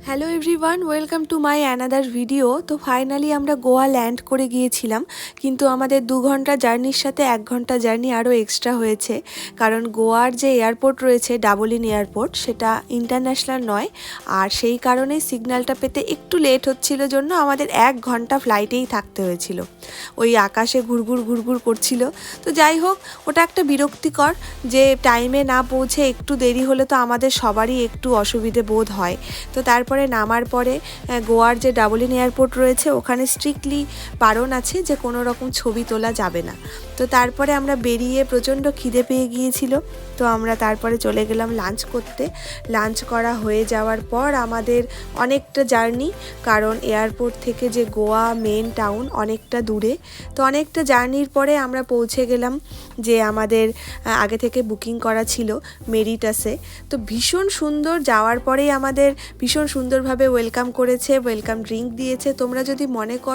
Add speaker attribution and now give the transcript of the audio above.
Speaker 1: Hello everyone, welcome to my another video. তো finally আমরা Goa land করে গিয়েছিলাম, কিন্তু আমাদের 2 ঘন্টা জার্নির সাথে 1 ঘন্টা জার্নি আরও এক্সট্রা হয়েছে। কারণ গোয়ার যে এয়ারপোর্ট রয়েছে ডাবলিন এয়ারপোর্ট, সেটা ইন্টারন্যাশনাল নয়, আর সেই কারণে সিগন্যালটা পেতে একটু লেট হচ্ছিল জন্য আমাদের 1 ঘন্টা ফ্লাইটেই থাকতে হয়েছিল। ওই আকাশে ঘুরঘুর করছিল। তো যাই হোক, ওটা একটা বিরক্তিকর যে টাইমে না পৌঁছে একটু দেরি হলে তো আমাদের সবারই একটু অসুবিধে বোধ হয়। তো তারপরে নামার পরে গোয়ার যে ডাবলিন এয়ারপোর্ট রয়েছে ওখানে স্ট্রিক্টলি বারণ আছে যে কোনো রকম ছবি তোলা যাবে না। তো তারপরে আমরা বেরিয়ে প্রচণ্ড খিদে পেয়ে গিয়েছিল, তো আমরা তারপরে চলে গেলাম লাঞ্চ করতে। লাঞ্চ করা হয়ে যাওয়ার পর আমাদের অনেকটা জার্নি, কারণ এয়ারপোর্ট থেকে যে গোয়া মেন টাউন অনেকটা দূরে। তো অনেকটা জার্নির পরে আমরা পৌঁছে গেলাম যে আমাদের আগে থেকে বুকিং করা ছিল মেরিটাসে। তো ভীষণ সুন্দর, যাওয়ার পরেই আমাদের ভীষণ সুন্দরভাবে ওয়েলকাম করেছে, ওয়েলকাম ড্রিঙ্ক দিয়েছে। তোমরা যদি মনে করো